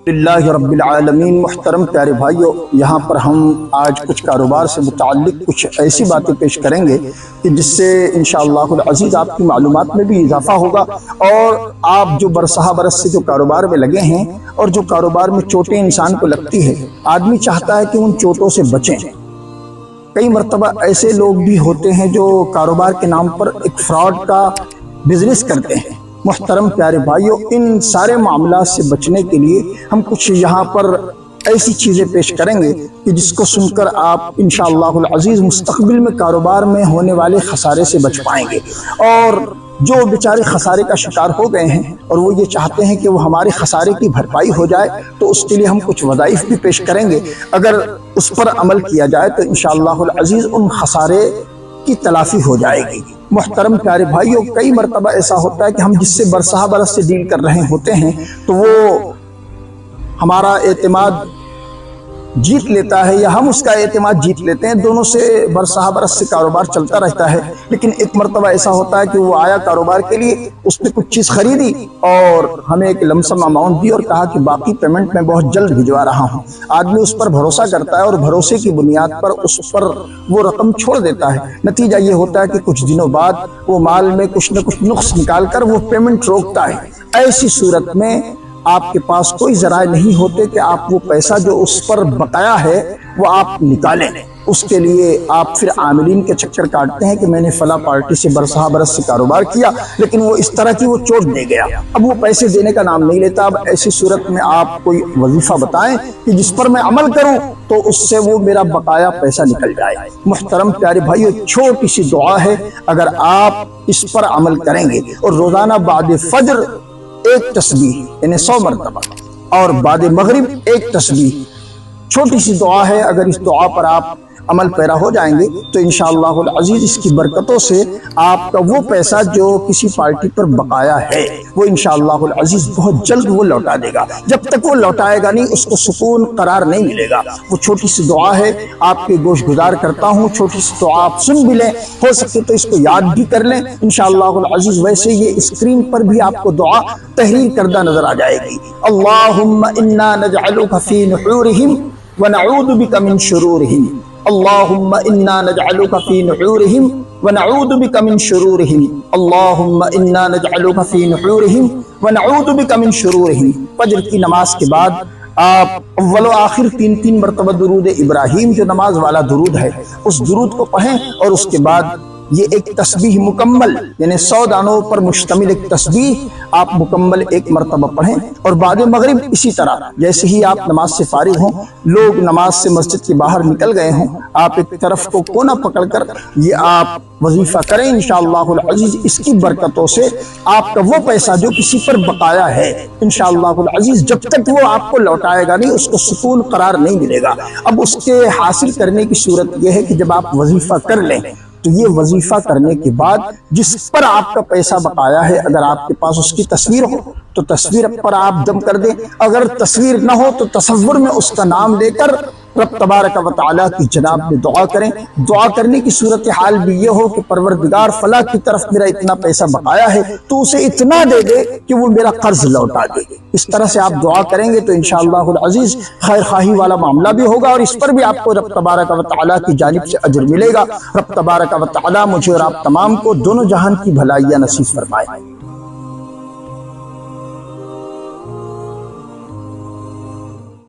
اللہ رب العالمین۔ محترم پیارے بھائیو، یہاں پر ہم آج کچھ کاروبار سے متعلق کچھ ایسی باتیں پیش کریں گے کہ جس سے انشاءاللہ العزیز آپ کی معلومات میں بھی اضافہ ہوگا، اور آپ جو برسہ برس سے جو کاروبار میں لگے ہیں اور جو کاروبار میں چوٹیں انسان کو لگتی ہے، آدمی چاہتا ہے کہ ان چوٹوں سے بچیں۔ کئی مرتبہ ایسے لوگ بھی ہوتے ہیں جو کاروبار کے نام پر ایک فراڈ کا بزنس کرتے ہیں۔ محترم پیارے بھائیوں، ان سارے معاملات سے بچنے کے لیے ہم کچھ یہاں پر ایسی چیزیں پیش کریں گے کہ جس کو سن کر آپ انشاءاللہ العزیز مستقبل میں کاروبار میں ہونے والے خسارے سے بچ پائیں گے۔ اور جو بیچارے خسارے کا شکار ہو گئے ہیں اور وہ یہ چاہتے ہیں کہ وہ ہمارے خسارے کی بھرپائی ہو جائے، تو اس کے لیے ہم کچھ وظائف بھی پیش کریں گے۔ اگر اس پر عمل کیا جائے تو انشاءاللہ العزیز ان خسارے کی تلافی ہو جائے گی۔ محترم پیارے بھائیوں، کئی مرتبہ ایسا ہوتا ہے کہ ہم جس سے برسہ برس سے ڈیل کر رہے ہوتے ہیں تو وہ ہمارا اعتماد جیت لیتا ہے یا ہم اس کا اعتماد جیت لیتے ہیں، دونوں سے برسہ برس سے کاروبار چلتا رہتا ہے۔ لیکن ایک مرتبہ ایسا ہوتا ہے کہ وہ آیا کاروبار کے لیے، اس نے کچھ چیز خریدی اور ہمیں ایک لمسم اماؤنٹ دی اور کہا کہ باقی پیمنٹ میں بہت جلد بھجوا رہا ہوں۔ آدمی اس پر بھروسہ کرتا ہے اور بھروسے کی بنیاد پر اس پر وہ رقم چھوڑ دیتا ہے۔ نتیجہ یہ ہوتا ہے کہ کچھ دنوں بعد وہ مال میں کچھ نہ کچھ نقص نکال کر وہ پیمنٹ روکتا ہے۔ ایسی صورت میں آپ کے پاس کوئی ذرائع نہیں ہوتے کہ آپ وہ پیسہ جو اس پر بقایا ہے وہ آپ نکالیں۔ اس کے لیے آپ پھر عاملین کے چکر کاٹتے ہیں کہ میں نے فلاں پارٹی سے برسہ برس سے کاروبار کیا، لیکن وہ اس طرح کی وہ چوٹ دے گیا، اب وہ پیسے دینے کا نام نہیں لیتا۔ اب ایسی صورت میں آپ کوئی وظیفہ بتائیں کہ جس پر میں عمل کروں تو اس سے وہ میرا بقایا پیسہ نکل جائے۔ محترم پیارے بھائیو، چھوٹی سی دعا ہے، اگر آپ اس پر عمل کریں گے اور روزانہ بعد فجر ایک تسبیح یعنی 100 مرتبہ اور بعد مغرب ایک تسبیح، چھوٹی سی دعا ہے، اگر اس دعا پر آپ عمل پیرا ہو جائیں گے تو انشاءاللہ العزیز اس کی برکتوں سے آپ کا وہ پیسہ جو کسی پارٹی پر بقایا ہے وہ انشاءاللہ العزیز بہت جلد وہ لوٹا دے گا۔ جب تک وہ لوٹائے گا نہیں، اس کو سکون قرار نہیں ملے گا۔ وہ چھوٹی سی دعا ہے، آپ کے گوش گزار کرتا ہوں، چھوٹی سی دعا آپ سن بھی لیں، ہو سکے تو اس کو یاد بھی کر لیں انشاءاللہ العزیز۔ ویسے یہ اسکرین پر بھی آپ کو دعا تحریر کردہ نظر آ جائے گی۔ اللہم انا نجعلک فی نحورہم ونعوذ بک من شرورہم، اللہم انا نجعلک فی نحورہم ونعوذ بک من شرورہم، اللہم انا نجعلک فی نحورہم ونعوذ بک من شرورہم۔ فجر کی نماز کے بعد آپ اول و آخر 3 مرتبہ درود ابراہیم جو نماز والا درود ہے اس درود کو پڑھیں، اور اس کے بعد یہ ایک تسبیح مکمل یعنی 100 دانوں پر مشتمل ایک تسبیح آپ مکمل ایک مرتبہ پڑھیں، اور بعد مغرب اسی طرح جیسے ہی آپ نماز سے فارغ ہوں، لوگ نماز سے مسجد کے باہر نکل گئے ہوں، آپ ایک طرف کو کونا پکڑ کر یہ آپ وظیفہ کریں انشاءاللہ العزیز۔ اس کی برکتوں سے آپ کا وہ پیسہ جو کسی پر بقایا ہے انشاءاللہ العزیز جب تک وہ آپ کو لوٹائے گا نہیں، اس کو سکون قرار نہیں ملے گا۔ اب اس کے حاصل کرنے کی صورت یہ ہے کہ جب آپ وظیفہ کر لیں تو یہ وظیفہ کرنے کے بعد جس پر آپ کا پیسہ بقایا ہے، اگر آپ کے پاس اس کی تصویر ہو تو تصویر پر آپ دم کر دیں، اگر تصویر نہ ہو تو تصور میں اس کا نام لے کر رب تبارک و تعالیٰ کی جناب میں دعا کریں۔ دعا کرنے کی صورتحال بھی یہ ہو کہ پروردگار فلاں کی طرف میرا اتنا پیسہ بقایا ہے تو اسے اتنا دے دے کہ وہ میرا قرض لوٹا دے۔ اس طرح سے آپ دعا کریں گے تو انشاءاللہ العزیز خیر خواہی والا معاملہ بھی ہوگا، اور اس پر بھی آپ کو رب تبارک و تعالیٰ کی جانب سے اجر ملے گا۔ رب تبارک و تعالیٰ مجھے اور آپ تمام کو دونوں جہان کی بھلائیاں نصیب فرمائے۔